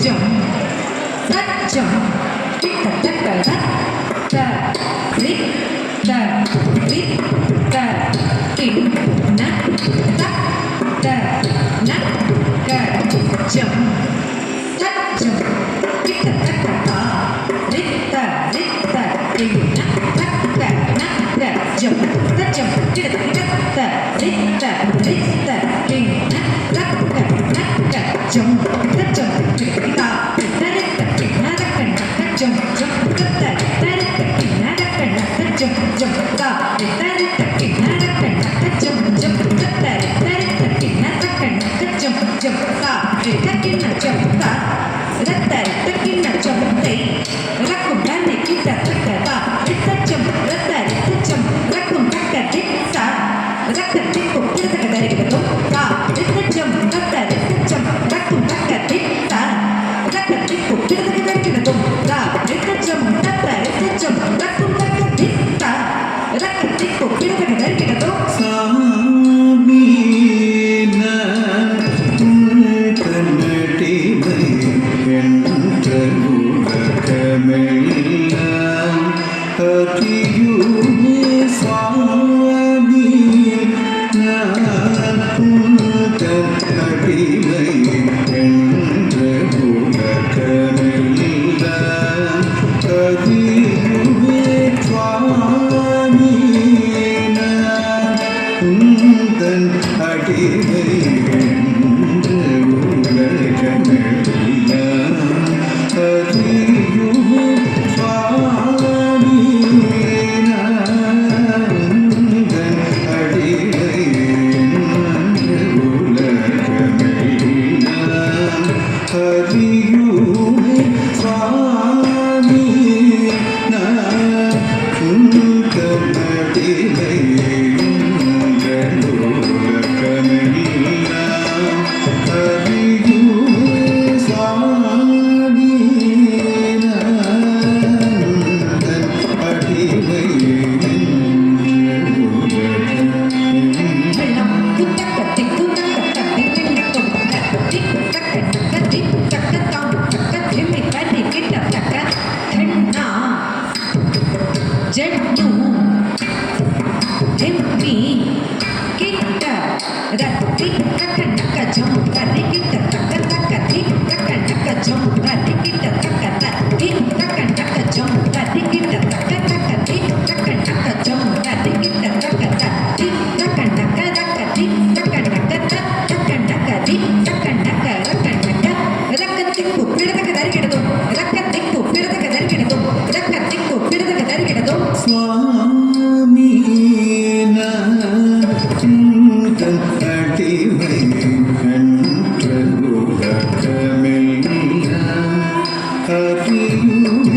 jump, that jump, tick that rick, that rick, that tin, nut, that nut, that jump, that jump, tick that rick, that tin, nut, that jump, that jump, tick that rick, that tin, nut, that jump, that jump, tick that jump, jump, that jump, jump, da, jump, jump, jump, jump, da, jump, da, jump, day, rakum dane kita da, jump, jump, rakum da, rakum tiku kita dari kita da, jump, jump, rakum da, rakum tiku kita dari kita da, jump, jump, rakum rakatiku kita dari kita tuh samina kanati entra kamela hatiyu samina kanati entra kamela hatiyu உந்தன் அடிமை என்று உலகமெல்லாம் அறியும் சுவாமி உந்தன் அடிமை என்று உலகமெல்லாம் அறியும் சுவாமி உந்தன் அடிமை Jettu, Jimmy, Kita, Rati, Taka, Jump, Rati, Kita, Taka, Jump, Rati, Kita, Taka, Jump, Rati, Kita, Taka, Jump, Rati, Kita, Rakatiku, Piraka, Rakatiku, Piraka, Rakatiku, Piraka, சுவாமினா உந்தன் அடிமை என்று உலகமெல்லாம் அறியுமே